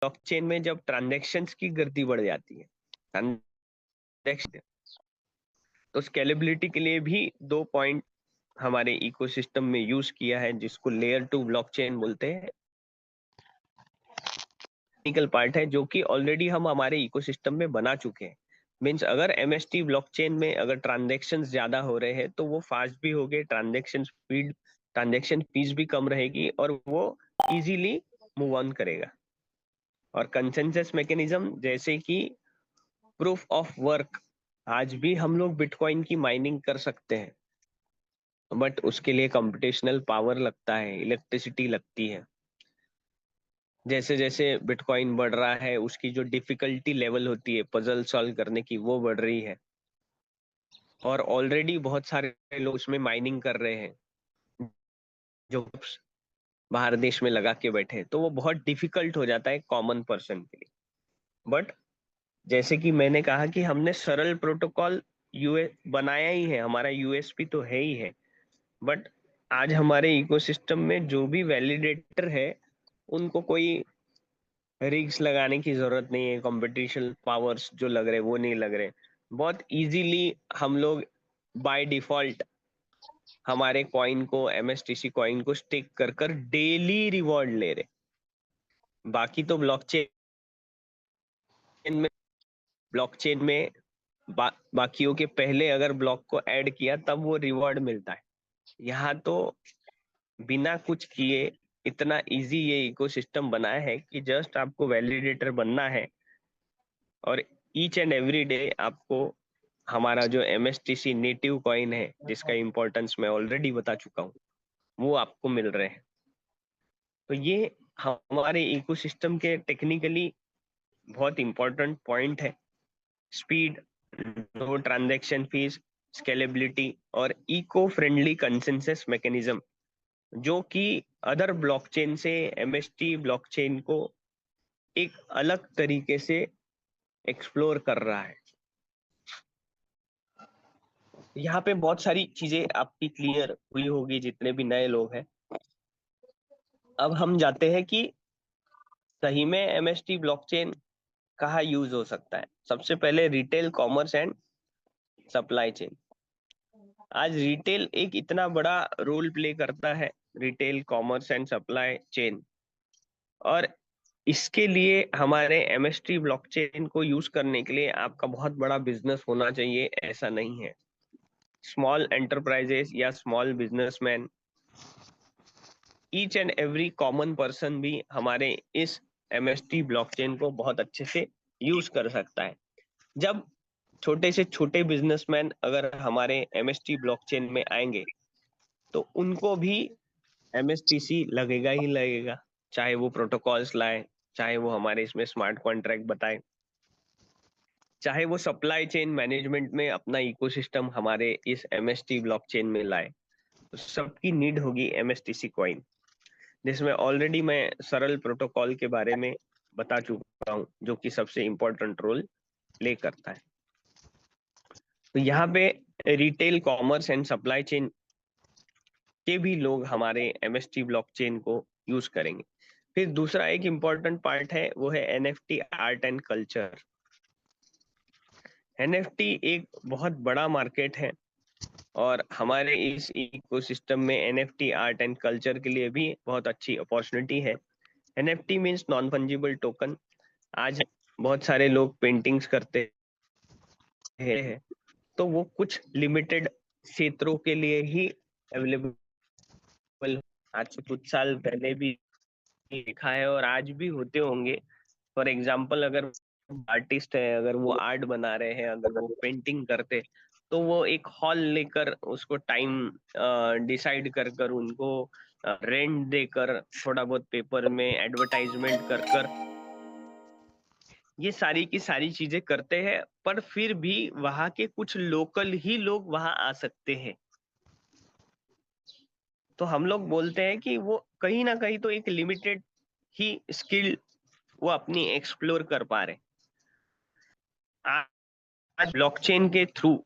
Blockchain में जब transactions की गति बढ़ जाती है, ट्रांजैक्शन, तो स्केलेबिलिटी के लिए भी 2 पॉइंट हमारे इकोसिस्टम में यूज किया है, जिसको लेयर 2 ब्लॉकचेन बोलते हैं। टेक्निकल पार्ट है जो कि ऑलरेडी हम हमारे इकोसिस्टम में बना चुके हैं। मींस अगर एमएसटी ब्लॉकचेन में अगर ट्रांजैक्शंस ज्यादा हो रहे हैं तो वो फास्ट भी होंगे, ट्रांजैक्शन फीस भी कम रहेगी और वो इजीली मूव ऑन करेगा। और कंसेंसस मैकेनिज्म जैसे कि प्रूफ ऑफ वर्क, आज भी हम लोग बिटकॉइन की माइनिंग कर सकते हैं, बट उसके लिए कंप्यूटेशनल पावर लगता है, इलेक्ट्रिसिटी लगती है। जैसे जैसे बिटकॉइन बढ़ रहा है उसकी जो डिफिकल्टी लेवल होती है पजल सॉल्व करने की, वो बढ़ रही है। और ऑलरेडी बहुत सारे लोग उसमें माइनिंग कर रहे हैं जो बाहर देश में लगा के बैठे हैं, तो वो बहुत डिफिकल्ट हो जाता है कॉमन पर्सन के लिए। बट जैसे कि मैंने कहा कि हमने सरल प्रोटोकॉल यूए बनाया ही है, हमारा यूएसपी तो है ही है। बट आज हमारे इकोसिस्टम में जो भी वैलिडेटर है उनको कोई रिग्स लगाने की जरूरत नहीं है, कंपटीशन पावर्स जो लग रहे वो नहीं लग रहे। बहुत इजीली हम लोग बाय डिफॉल्ट हमारे कॉइन को, एमएसटीसी कॉइन को स्टेक कर कर डेली रिवॉर्ड ले रहे। बाकी तो में ब्लॉकचेन में बाकियों के पहले अगर ब्लॉक को ऐड किया तब वो रिवॉर्ड मिलता है। यहाँ तो बिना कुछ किए इतना इजी ये इकोसिस्टम बनाया है कि जस्ट आपको वैलिडेटर बनना है और ईच एंड एवरी डे आपको हमारा जो एमएसटीसी नेटिव कॉइन है, जिसका इंपॉर्टेंस मैं ऑलरेडी बता चुका हूँ, वो आपको मिल रहे हैं। तो ये हमारे इकोसिस्टम के टेक्निकली बहुत इंपॉर्टेंट पॉइंट है। Speed, no transaction fees, scalability और इको फ्रेंडली कंसेंसस मैकेनिज्म, जो कि अदर ब्लॉकचेन से एमएसटी ब्लॉकचेन को एक अलग तरीके से एक्सप्लोर कर रहा है। यहाँ पे बहुत सारी चीजें आपकी क्लियर हुई होगी जितने भी नए लोग हैं। अब हम जाते हैं कि सही में एमएसटी ब्लॉकचेन कहाँ यूज हो सकता है। सबसे पहले retail commerce and supply chain. आज रिटेल एक इतना बड़ा रोल प्ले करता है, retail commerce and supply chain. और इसके लिए हमारे एमएसटी ब्लॉकचेन को यूज करने के लिए आपका बहुत बड़ा बिजनेस होना चाहिए, ऐसा नहीं है। स्मॉल एंटरप्राइजेस या small businessman, each and every common person भी हमारे इस एमएसटी ब्लॉकचेन को बहुत अच्छे से यूज कर सकता है। जब छोटे से छोटे बिजनेसमैन अगर हमारे एमएसटी ब्लॉकचेन में आएंगे तो उनको भी एमएसटीसी लगेगा ही लगेगा, चाहे वो प्रोटोकॉल्स लाए, चाहे वो हमारे इसमें स्मार्ट कॉन्ट्रैक्ट बताए, चाहे वो सप्लाई चेन मैनेजमेंट में अपना इकोसिस्टम हमारे इस एमएसटी ब्लॉकचेन में लाए, तो सबकी नीड होगी एमएसटीसी कॉइन, जिसमें ऑलरेडी मैं सरल प्रोटोकॉल के बारे में बता चुका हूँ जो कि सबसे इम्पोर्टेंट रोल प्ले करता है। तो यहाँ पे retail commerce and supply chain के भी लोग हमारे एमएसटी ब्लॉकचेन को यूज करेंगे। फिर दूसरा एक इम्पोर्टेंट पार्ट है, वो है NFT art and culture. NFT एक बहुत बड़ा मार्केट है और हमारे इस इकोसिस्टम में एनएफटी आर्ट एंड कल्चर के लिए भी बहुत अच्छी अपॉर्चुनिटी है। NFT means non fungible token. आज बहुत सारे लोग पेंटिंग्स करते हैं, तो वो कुछ लिमिटेड क्षेत्रों के लिए ही अवेलेबल। आज से कुछ साल पहले भी देखा है और आज भी होते होंगे। फॉर एग्जाम्पल, अगर आर्टिस्ट है, अगर वो आर्ट बना रहे हैं, अगर वो पेंटिंग करते, तो वो एक हॉल लेकर उसको टाइम डिसाइड कर कर उनको रेंट देकर, थोड़ा बहुत पेपर में एडवर्टाइजमेंट कर कर ये सारी की सारी चीजें करते हैं। पर फिर भी वहां के कुछ लोकल ही लोग वहां आ सकते हैं। तो हम लोग बोलते हैं कि वो कहीं ना कहीं तो एक लिमिटेड ही स्किल वो अपनी एक्सप्लोर कर पा रहे। आज ब्लॉकचेन के थ्रू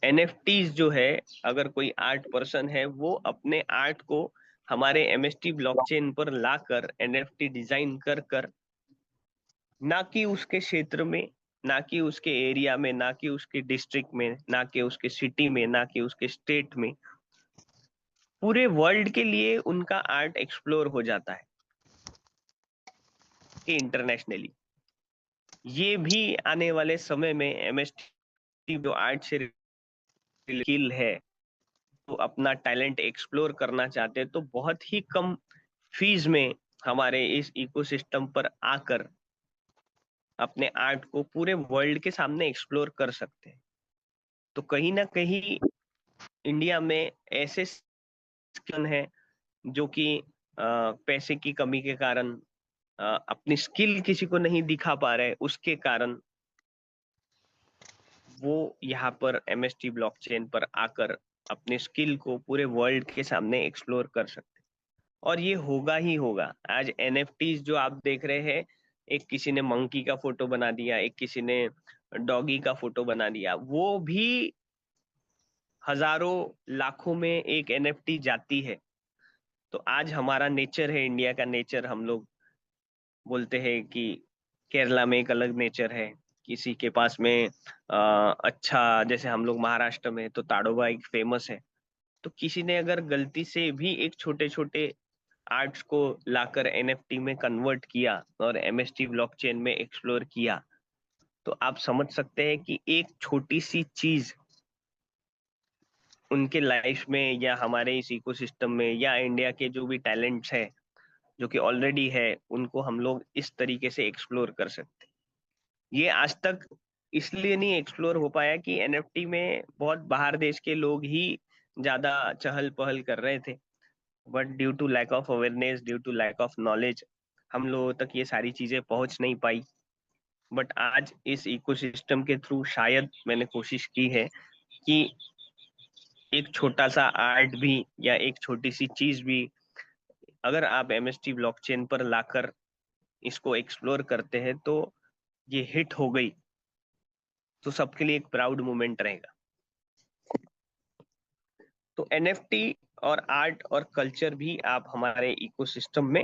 एनएफटीज जो है, अगर कोई आर्ट पर्सन है वो अपने आर्ट को हमारे एमएसटी ब्लॉकचेन पर लाकर एनएफटी डिजाइन कर कर ना कि उसके क्षेत्र में, ना कि उसके एरिया में, ना कि उसके डिस्ट्रिक्ट में, ना कि उसके सिटी में, ना कि उसके स्टेट में, पूरे वर्ल्ड के लिए उनका आर्ट एक्सप्लोर हो जाता है कि इंटरनेशनली। ये भी आने वाले समय में एमएसटी जो आर्ट से स्किल है, तो अपना टैलेंट एक्सप्लोर करना चाहते हैं, तो बहुत ही कम फीस में हमारे इस इकोसिस्टम पर आकर अपने आर्ट को पूरे वर्ल्ड के सामने एक्सप्लोर कर सकते हैं। तो कहीं ना कहीं इंडिया में ऐसे स्किल हैं जो कि पैसे की कमी के कारण अपनी स्किल किसी को नहीं दिखा पा रहे, उसके कारण वो यहाँ पर एमएसटी ब्लॉकचेन पर आकर अपने स्किल को पूरे वर्ल्ड के सामने एक्सप्लोर कर सकते हैं। और ये होगा ही होगा। आज एनएफटीज जो आप देख रहे हैं, एक किसी ने मंकी का फोटो बना दिया, एक किसी ने डॉगी का फोटो बना दिया, वो भी हजारों लाखों में एक एनएफटी जाती है। तो आज हमारा नेचर है, इंडिया का नेचर, हम लोग बोलते हैं कि केरला में एक अलग नेचर है, किसी के पास में अच्छा, जैसे हम लोग महाराष्ट्र में तो ताडोबा एक फेमस है। तो किसी ने अगर गलती से भी एक छोटे छोटे आर्ट्स को लाकर एनएफटी में कन्वर्ट किया और एमएसटी ब्लॉकचेन में एक्सप्लोर किया, तो आप समझ सकते हैं कि एक छोटी सी चीज उनके लाइफ में या हमारे इस इकोसिस्टम में या इंडिया के जो भी टैलेंट्स है, जो कि ऑलरेडी है, उनको हम लोग इस तरीके से एक्सप्लोर कर सकते हैं। ये आज तक इसलिए नहीं एक्सप्लोर हो पाया कि एनएफटी में बहुत बाहर देश के लोग ही ज्यादा चहल पहल कर रहे थे, but due to lack of awareness, due to lack of knowledge, हम लोगों तक ये सारी चीजें पहुंच नहीं पाई। बट आज इस इकोसिस्टम के थ्रू शायद मैंने कोशिश की है कि एक छोटा सा आर्ट भी या एक छोटी सी चीज भी अगर आप एमएसटी ब्लॉकचेन पर लाकर इसको एक्सप्लोर करते हैं, तो ये हिट हो गई, तो सबके लिए एक प्राउड मोमेंट रहेगा। तो एनएफटी और आर्ट और कल्चर भी आप हमारे इकोसिस्टम में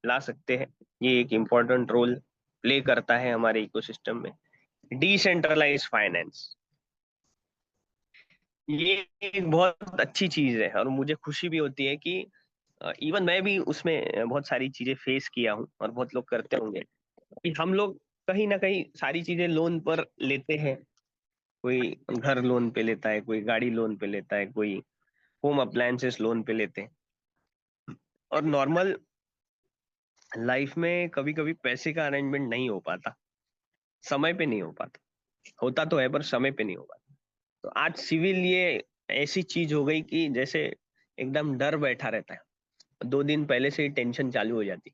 ला सकते हैं। ये एक इम्पोर्टेंट रोल प्ले करता है हमारे इकोसिस्टम में। डिसेंट्रलाइज फाइनेंस, ये एक बहुत अच्छी चीज है और मुझे खुशी भी होती है कि इवन मैं भी उसमें बहुत सारी चीजें फेस किया हूँ और बहुत लोग करते होंगे कि हम लोग कहीं ना कहीं सारी चीजें लोन पर लेते हैं। कोई घर लोन पे लेता है, कोई गाड़ी लोन पे लेता है, कोई होम अप्लायंसेस लोन पे लेते हैं। और नॉर्मल लाइफ में कभी कभी पैसे का अरेंजमेंट नहीं हो पाता, समय पे नहीं हो पाता, होता तो है पर समय पे नहीं हो पाता। तो आज सिविल ये ऐसी चीज हो गई कि जैसे एकदम डर बैठा रहता है, 2 दिन पहले से ही टेंशन चालू हो जाती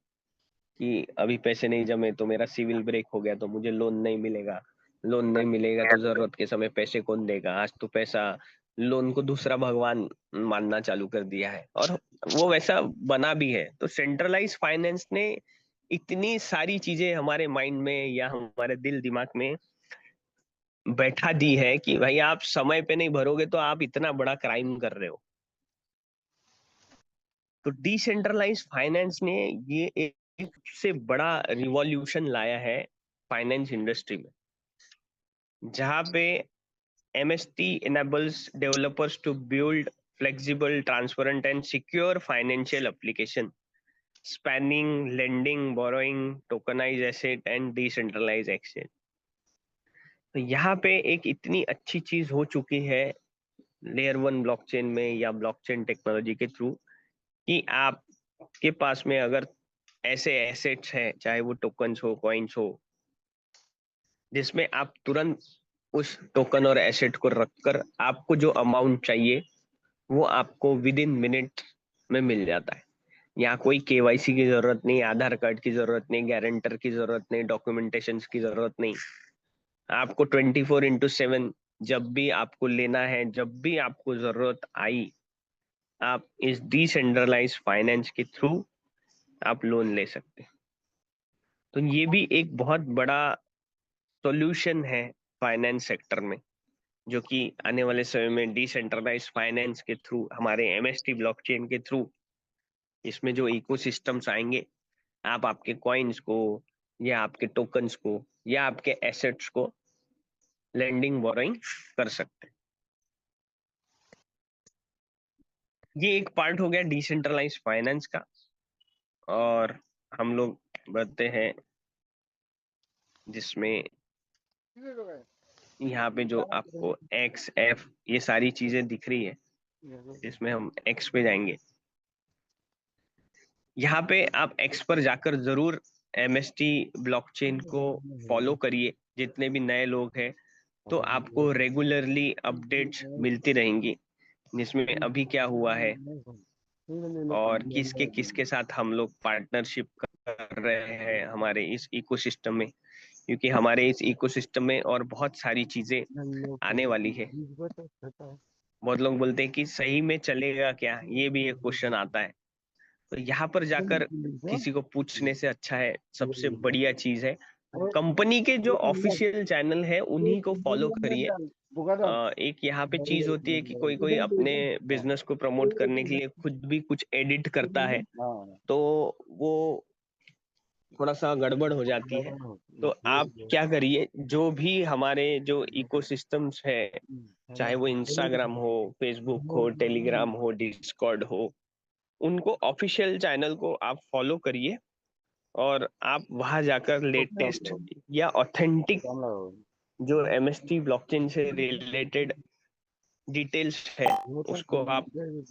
कि अभी पैसे नहीं जमे तो मेरा सिविल ब्रेक हो गया तो मुझे लोन नहीं मिलेगा, लोन नहीं मिलेगा तो जरूरत के समय पैसे कौन देगा। आज तो पैसा, लोन को दूसरा भगवान मानना चालू कर दिया है और वो वैसा बना भी है। तो सेंट्रलाइज फाइनेंस ने इतनी सारी चीजें हमारे माइंड में या हमारे दिल दिमाग में बैठा दी है कि भाई आप समय पे नहीं भरोगे तो आप इतना बड़ा क्राइम कर रहे हो। तो डिसेंट्रलाइज फाइनेंस ने ये एक से बड़ा रिवॉल्यूशन लाया है फाइनेंस इंडस्ट्री में, जहां पे MST enables developers to build flexible, transparent and secure financial application spanning lending, borrowing, tokenized asset and decentralized exchange। तो यहाँ पे एक इतनी अच्छी चीज हो चुकी है लेयर 1 ब्लॉकचेन में या ब्लॉकचेन टेक्नोलॉजी के थ्रू कि आपके पास में अगर ऐसे एसेट्स हैं, चाहे वो टोकन्स हो, कॉइन्स हो, जिसमें आप तुरंत उस टोकन और एसेट को रखकर आपको जो अमाउंट चाहिए वो आपको विद इन मिनट में मिल जाता है। यहाँ कोई केवाईसी की जरूरत नहीं, आधार कार्ड की जरूरत नहीं, गारंटर की जरूरत नहीं, डॉक्यूमेंटेशन की जरूरत नहीं। आपको 24/7 जब भी आपको लेना है, जब भी आपको जरूरत आई, आप इस डिसेंट्रलाइज फाइनेंस के थ्रू आप लोन ले सकते हैं। तो ये भी एक बहुत बड़ा सॉल्यूशन है फाइनेंस सेक्टर में, जो कि आने वाले समय में डिसेंट्रलाइज फाइनेंस के थ्रू, हमारे एमएसटी ब्लॉकचेन के थ्रू इसमें जो इकोसिस्टम्स आएंगे, आप आपके कॉइन्स को या आपके टोकन्स को या आपके एसेट्स को लेंडिंग बोरोइंग कर सकते हैं। ये एक पार्ट हो गया डिसेंट्रलाइज फाइनेंस का। और हम लोग बढ़ते हैं जिसमें यहाँ पे जो आपको एक्स एफ ये सारी चीजें दिख रही है, इसमें हम एक्स पे जाएंगे। यहाँ पे आप एक्स पर जाकर जरूर एमएसटी ब्लॉकचेन को फॉलो करिए। जितने भी नए लोग हैं तो आपको रेगुलरली अपडेट्स मिलती रहेंगी, जिसमें अभी क्या हुआ है और किसके किसके साथ हम लोग पार्टनरशिप कर रहे हैं हमारे इस इकोसिस्टम में। क्योंकि हमारे इस इकोसिस्टम में और बहुत सारी चीजें आने वाली है। बहुत लोग बोलते हैं कि सही में चलेगा क्या, ये भी एक क्वेश्चन आता है। तो यहाँ पर जाकर किसी को पूछने से अच्छा है, सबसे बढ़िया चीज है कंपनी के जो ऑफिशियल चैनल है उन्हीं को फॉलो करिए। एक यहाँ पे चीज होती है कि कोई कोई अपने बिजनेस को प्रमोट करने के लिए खुद भी कुछ एडिट करता है, तो वो थोड़ा सा गड़बड़ हो जाती है। तो आप क्या करिए, जो भी हमारे जो इकोसिस्टम्स है, चाहे वो इंस्टाग्राम हो, फेसबुक हो, टेलीग्राम हो, डिस्कॉर्ड हो, उनको ऑफिशियल चैनल को आप फॉलो करिए। और आप वहां जाकर लेटेस्ट या ऑथेंटिक जो एमएसटी ब्लॉकचेन से रिलेटेड डिटेल्स है उसको आप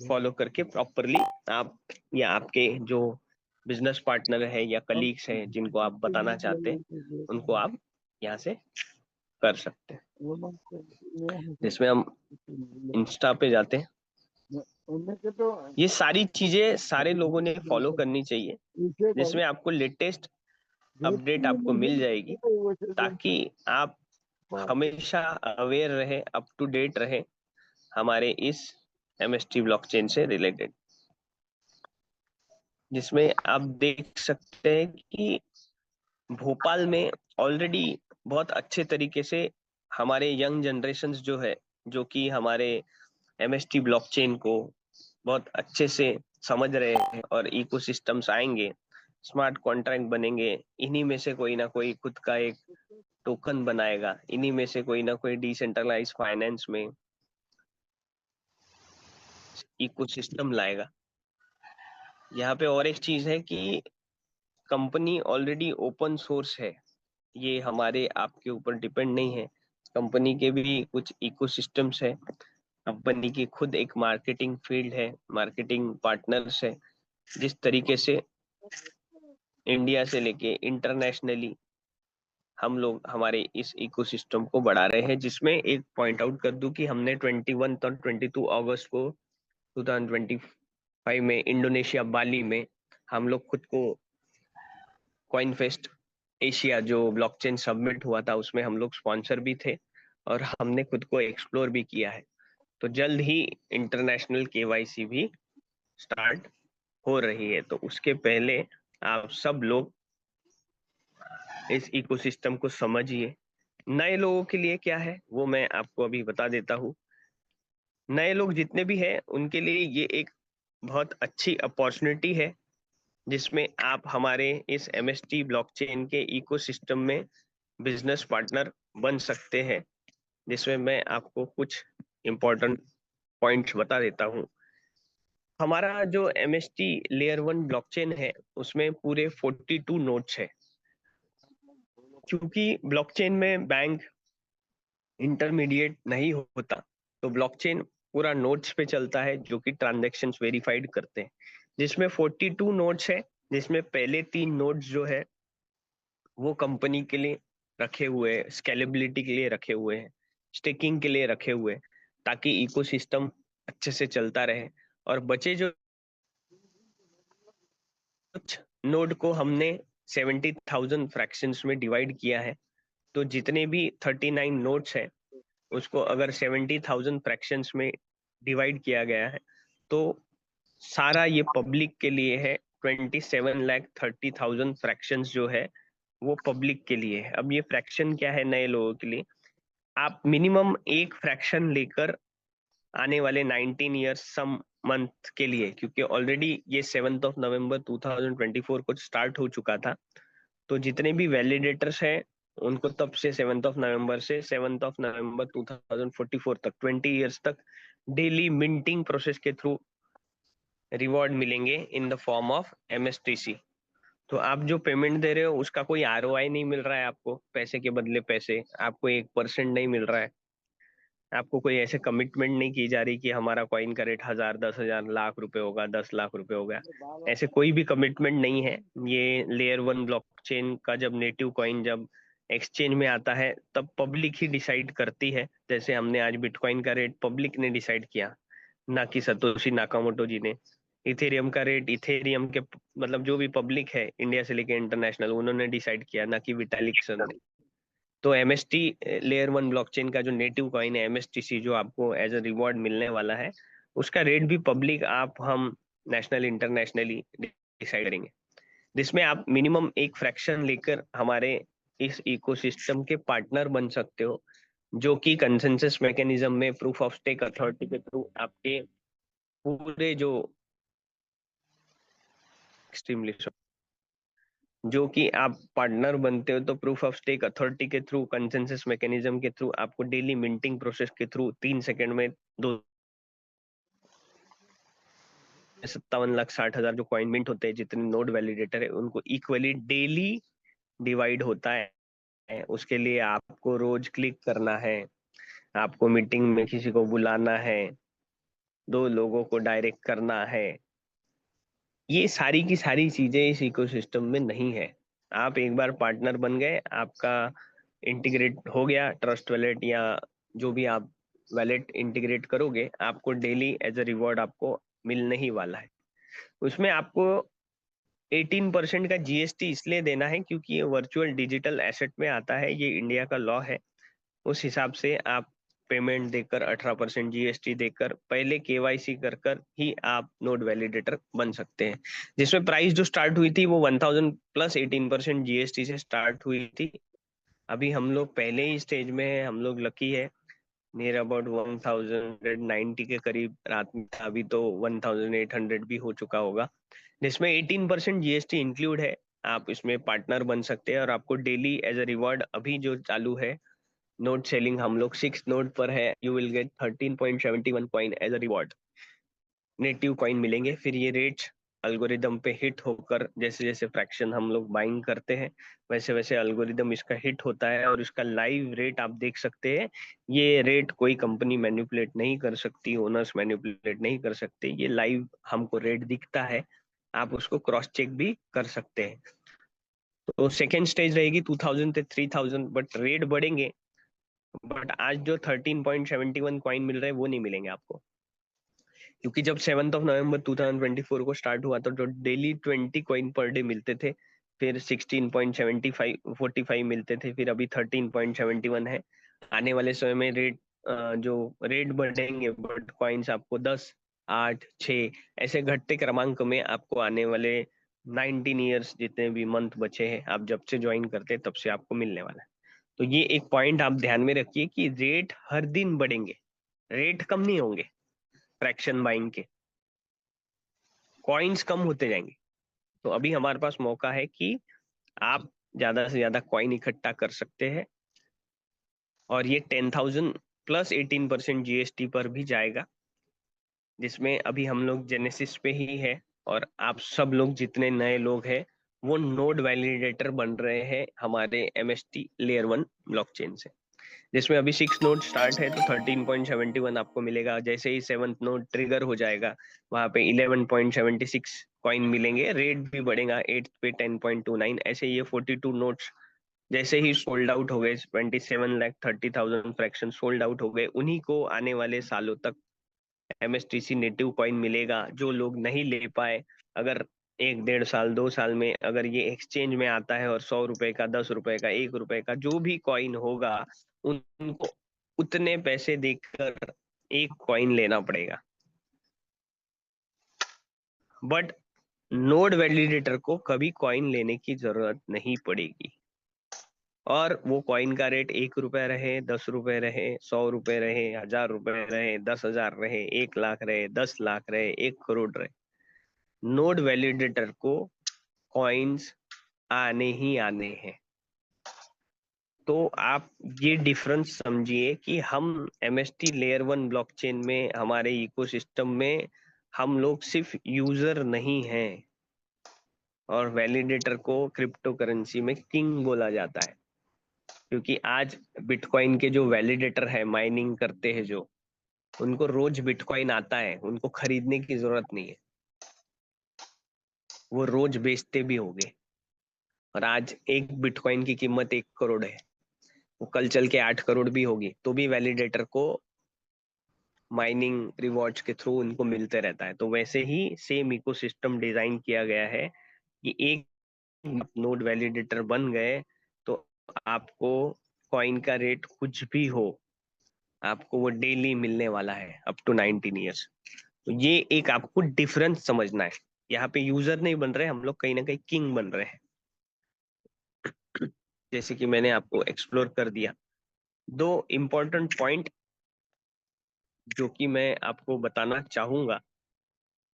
फॉलो करके प्रॉपरली आप या आपके जो बिजनेस पार्टनर है या कलीग्स हैं जिनको आप बताना चाहते हैं उनको आप यहाँ से कर सकते हैं। जिसमें हम इंस्टा पे जाते हैं। ये सारी चीजें सारे लोगों ने फॉलो करनी चाहिए, जिसमें आपको लेटेस्ट अपडेट आपको मिल जाएगी, ताकि आप हमेशा अवेयर रहे, अप टू डेट रहे हमारे इस एमएसटी ब्लॉकचेन से रिलेटेड। जिसमें आप देख सकते हैं कि भोपाल में ऑलरेडी बहुत अच्छे तरीके से हमारे यंग जनरेशन्स जो है, जो कि हमारे एमएसटी ब्लॉकचेन को बहुत अच्छे से समझ रहे हैं और इकोसिस्टम्स आएंगे, स्मार्ट कॉन्ट्रैक्ट बनेंगे, इन्हीं में से कोई ना कोई खुद का एक टोकन बनाएगा, इन्हीं में से कोई ना कोई डिसेंट्रलाइज फाइनेंस में इकोसिस्टम लाएगा। यहाँ पे और एक चीज है कि कंपनी ऑलरेडी ओपन सोर्स है, ये हमारे आपके ऊपर डिपेंड नहीं है। कंपनी के भी कुछ इकोसिस्टम्स है, कंपनी की खुद एक मार्केटिंग फील्ड है, मार्केटिंग पार्टनर्स है। जिस तरीके से इंडिया से लेके इंटरनेशनली हम लोग हमारे इस इकोसिस्टम को बढ़ा रहे हैं। जिसमें एक पॉइंट आउट कर दूं कि हमने 21 और 22 अगस्त को 2025 में इंडोनेशिया बाली में हम लोग खुद को कॉइन फेस्ट एशिया जो ब्लॉकचेन सबमिट हुआ था उसमें हम लोग स्पॉन्सर भी थे और हमने खुद को एक्सप्लोर भी किया है। तो जल्द ही इंटरनेशनल केवाईसी भी स्टार्ट हो रही है। तो उसके पहले आप सब लोग इस इकोसिस्टम को समझिए। नए लोगों के लिए क्या है वो मैं आपको अभी बता देता हूँ। नए लोग जितने भी हैं उनके लिए ये एक बहुत अच्छी अपॉर्चुनिटी है, जिसमें आप हमारे इस एमएसटी ब्लॉकचेन के इकोसिस्टम में बिजनेस पार्टनर बन सकते हैं। जिसमें मैं आपको कुछ इम्पोर्टेंट पॉइंट्स बता देता हूँ। हमारा जो एमएसटी लेयर 1 ब्लॉकचेन है उसमें पूरे 42 नोड्स है। क्योंकि ब्लॉकचेन में बैंक इंटरमीडिएट नहीं होता, तो ब्लॉकचेन पूरा नोड्स पे चलता है जो कि ट्रांजैक्शंस वेरीफाइड करते हैं। जिसमें 42 नोड्स है, जिसमें पहले 3 नोड्स जो है वो कंपनी के लिए रखे हुए हैं, स्केलेबिलिटी के लिए रखे हुए हैं, स्टेकिंग के लिए रखे हुए हैं, ताकि इकोसिस्टम अच्छे से चलता रहे। और बचे जो कुछ नोड को हमने 70,000 फ्रैक्शंस में डिवाइड किया है। तो जितने भी 39 नोड्स है उसको अगर 70,000 फ्रैक्शंस में डिवाइड किया गया है तो सारा ये पब्लिक के लिए है। 27,30,000 फ्रैक्शंस जो है वो पब्लिक के लिए है। अब ये फ्रैक्शन क्या है नए लोगों के लिए, आप मिनिमम एक फ्रैक्शन लेकर आने वाले 19 ईयर्स सम मंथ के लिए, क्योंकि ऑलरेडी ये 7 नवंबर 2024 को स्टार्ट हो चुका था, तो जितने भी वैलिडेटर्स हैं उनको तब से 7 नवंबर से 7 नवंबर 2044 तक 20 ईयर्स तक डेली मिंटिंग प्रोसेस के थ्रू रिवॉर्ड मिलेंगे in the form of MSTC। तो आप जो पेमेंट दे रहे हो उसका कोई ROI नहीं मिल रहा है, आपको पैसे के बदले पैसे, आपको 1% नहीं मिल रहा है, आपको कोई ऐसे कमिटमेंट नहीं की जा रही कि हमारा कॉइन का रेट 1000, 10,000, लाख रुपए होगा, 10 लाख रुपए होगा, ऐसे कोई भी कमिटमेंट नहीं है। ये लेयर 1 ब्लॉकचेन का जब नेटिव कॉइन जब एक्सचेंज में आता है तब पब्लिक ही डिसाइड करती है। जैसे हमने आज बिटकॉइन का रेट पब्लिक ने डिसाइड किया, ना कि सतोशी नाकामोटो जी ने। इथेरियम का रेट इथेरियम के मतलब जो भी पब्लिक है इंडिया से लेके इंटरनेशनल, उन्होंने डिसाइड किया, ना कि विटालिक सन ने। तो MST लेयर 1 ब्लॉकचेन का जो नेटिव कॉइन है MSTC, जो आपको एज अ रिवॉर्ड मिलने वाला है, उसका रेट भी पब्लिक, आप, हम, नेशनल इंटरनेशनली डिसाइड करेंगे। जिसमें आप मिनिमम एक फ्रैक्शन लेकर हमारे इस इकोसिस्टम के पार्टनर बन सकते हो, जो कि कंसेंसस मैकेनिज्म में प्रूफ ऑफ स्टेक अथॉरिटी के थ्रू आपके पूरे जो एक्सट्रीमली जो कि आप पार्टनर बनते हो, तो प्रूफ ऑफ स्टेक अथॉरिटी के थ्रू, कंसेंसस मैकेनिज्म के थ्रू आपको डेली मिंटिंग प्रोसेस के थ्रू 3 सेकंड में 257,60,000 जो कॉइन मिंट होते हैं, जितने नोड वैलिडेटर है उनको इक्वली डेली डिवाइड होता है। उसके लिए आपको रोज क्लिक करना है, आपको मीटिंग में किसी को बुलाना है, 2 लोगों को डायरेक्ट करना है। ये सारी की सारी चीजें इस इकोसिस्टम में नहीं है। आप एक बार पार्टनर बन गए, आपका इंटीग्रेट हो गया ट्रस्ट वैलेट, या जो भी आप वैलेट इंटीग्रेट करोगे, आपको डेली एज अ रिवॉर्ड आपको मिलने ही वाला है। उसमें आपको 18% का GST इसलिए देना है क्योंकि ये वर्चुअल डिजिटल एसेट में आता है, ये इंडिया का लॉ है। उस हिसाब से आप पेमेंट देकर 18% GST देकर पहले KYC कर कर ही आप नोड वैलिडेटर बन सकते हैं। जिसमें प्राइस जो स्टार्ट हुई थी वो 1000 प्लस 18% GST से स्टार्ट हुई थी। अभी हम लोग पहले ही स्टेज में है, हम लोग लकी है, नियर अबाउट 1090 के करीब रात में था, अभी तो 1800 भी हो चुका होगा, जिसमें 18% GST इंक्लूड है। आप इसमें पार्टनर बन सकते हैं और आपको डेली एज अ रिवॉर्ड अभी जो चालू है नोट सेलिंग, हम लोग 6 नोड पर है, you will get 13.71 coin as a reward, native coin मिलेंगे। फिर ये रेट्स अल्गोरिदम पे हिट होकर, जैसे जैसे फ्रैक्शन हम लोग बाइंग करते हैं वैसे वैसे अल्गोरिदम इसका हिट होता है और इसका लाइव रेट आप देख सकते हैं। ये रेट कोई कंपनी मैनिपुलेट नहीं कर सकती, ओनर्स मैनिपुलेट नहीं कर सकते, ये लाइव हमको रेट दिखता है, आप उसको क्रॉस चेक भी कर सकते हैं। तो सेकेंड स्टेज रहेगी 2000 से 3000, बट रेट बढ़ेंगे। बट आज जो 13.71 कॉइन मिल रहे हैं वो नहीं मिलेंगे आपको, क्योंकि जब 7 नवंबर 2024 को स्टार्ट हुआ तो डेली 20 कॉइन पर डे मिलते थे, फिर 16.75 मिलते थे, फिर अभी 13.71 है। आने वाले समय में रेट जो रेट बढ़ेंगे, बट कॉइन्स आपको 10, 8, 6 ऐसे घटते क्रमांक में आपको आने वाले 19 ईयर्स जितने भी मंथ बचे हैं, आप जब से ज्वाइन करते हैं तब से आपको मिलने वाला है। तो ये एक पॉइंट आप ध्यान में रखिए कि रेट हर दिन बढ़ेंगे, रेट कम नहीं होंगे। फ्रैक्शन बाइंग के कॉइन्स कम होते जाएंगे। तो अभी हमारे पास मौका है कि आप ज्यादा से ज्यादा कॉइन इकट्ठा कर सकते हैं, और ये 10,000 प्लस 18% GST पर भी जाएगा, जिसमें अभी हम लोग जेनेसिस पे ही है। और आप सब लोग जितने नए लोग हैं वो नोड वैलिडेटर बन रहे हैं हमारे MST लेयर 1 ब्लॉकचेन से, जिसमें अभी 6 नोड स्टार्ट है, तो 13.71 आपको मिलेगा। जैसे ही 7th नोड ट्रिगर हो जाएगा, वहां पे 11.76 कॉइन मिलेंगे, रेट भी बढ़ेगा 8 पे 10.29, ऐसे ये 42 नोट्स जैसे ही सोल्ड आउट हो गए, 27,30,000 फ्रैक्शन सोल्ड आउट हो गए, उन्हीं को आने वाले सालों तक MSTC नेटिव कॉइन मिलेगा। जो लोग नहीं ले पाए, अगर 1, 1.5 साल 2 साल में अगर ये एक्सचेंज में आता है और 100 रुपए का, 10 रुपए का, 1 रुपए का जो भी कॉइन होगा, उनको उतने पैसे देकर एक कॉइन लेना पड़ेगा। बट नोड वैलिडेटर को कभी कॉइन लेने की जरूरत नहीं पड़ेगी, और वो कॉइन का रेट 1 रुपए रहे, 10 रुपए रहे, 100 रुपए रहे, 1000 रुपए रहे, 10,000 रहे, 1 लाख रहे, 10 लाख रहे, 1 करोड़ रहे, नोड वैलिडेटर को कॉइन्स आने ही आने हैं। तो आप ये डिफरेंस समझिए कि हम एमएसटी लेयर 1 ब्लॉकचेन में, हमारे इकोसिस्टम में हम लोग सिर्फ यूजर नहीं हैं, और वैलिडेटर को क्रिप्टो करेंसी में किंग बोला जाता है। क्योंकि आज बिटकॉइन के जो वैलिडेटर है, माइनिंग करते हैं जो, उनको रोज बिटकॉइन आता है, उनको खरीदने की जरूरत नहीं है, वो रोज बेचते भी होंगे। और आज एक बिटकॉइन की कीमत 1 करोड़ है, वो कल चल के 8 करोड़ भी होगी, तो भी वैलिडेटर को माइनिंग रिवॉर्ड्स के थ्रू उनको मिलते रहता है। तो वैसे ही सेम इकोसिस्टम डिजाइन किया गया है कि एक नोड वैलिडेटर बन गए तो आपको कॉइन का रेट कुछ भी हो, आपको वो डेली मिलने वाला है अप टू 19 ईयर्स। तो ये एक आपको डिफरेंस समझना है। यहाँ पे यूजर नहीं बन रहे हम लोग, कहीं ना कहीं किंग बन रहे हैं। जैसे कि मैंने आपको एक्सप्लोर कर दिया, दो इम्पोर्टेंट पॉइंट जो कि मैं आपको बताना चाहूंगा,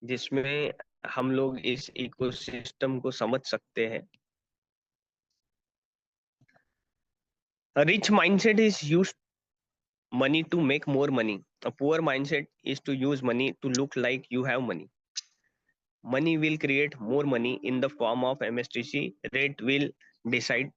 जिसमें हम लोग इस इकोसिस्टम को समझ सकते हैं। A rich mindset is use money to make more money. A poor mindset is to use money to look like you have money. Money will create more money in the form of MSTC. Rate will decide.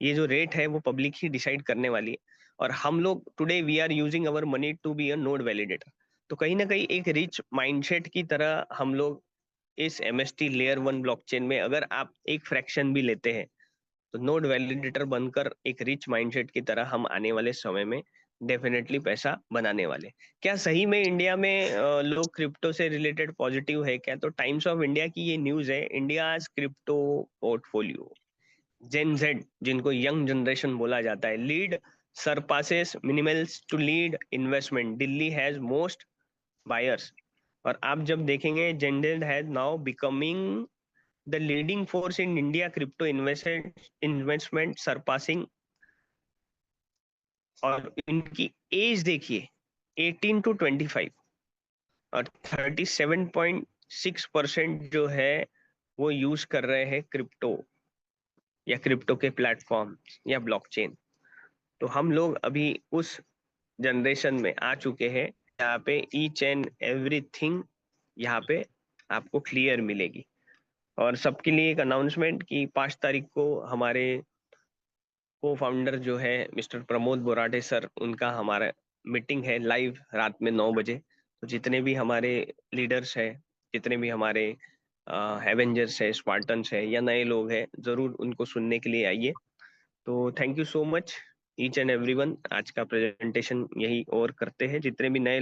ये जो rate है वो public ही decide करने वाली है। और हम लोग today we are using our money to be a node validator. तो कहीं ना कहीं एक रिच माइंडसेट की तरह हम लोग इस एमएसटी लेयर 1 ब्लॉकचेन में, अगर आप एक फ्रैक्शन भी लेते हैं, तो नोड वैलिडेटर बनकर एक रिच माइंडसेट की तरह हम आने वाले समय में डेफिनेटली पैसा बनाने वाले। क्या सही में इंडिया में लोग क्रिप्टो से रिलेटेड पॉजिटिव है क्या? तो टाइम्स ऑफ इंडिया की ये न्यूज है, India crypto portfolio Gen Z, जिनको यंग जनरेशन बोला जाता है, lead surpasses millennials to lead investment, Delhi has most buyers. और आप जब देखेंगे, Gen Z has now becoming the leading force in India crypto investment surpassing। और इनकी एज देखिए, 18 to 25, और 37.6% जो है वो यूज कर रहे हैं क्रिप्टो या क्रिप्टो के प्लेटफॉर्म या ब्लॉकचेन। तो हम लोग अभी उस जनरेशन में आ चुके हैं यहाँ पे ईच एंड एवरीथिंग यहाँ पे आपको क्लियर मिलेगी। और सबके लिए एक अनाउंसमेंट कि 5 तारीख को हमारे को फाउंडर जो है मिस्टर प्रमोद बोराटे सर, उनका हमारा मीटिंग है लाइव रात में 9 बजे। तो जितने भी हमारे लीडर्स हैं, जितने भी हमारे एवेंजर्स है, स्पार्टन्स है या नए लोग हैं, जरूर उनको सुनने के लिए आइए। तो thank you so much each and everyone. आज का प्रेजेंटेशन यही और करते हैं, जितने भी नए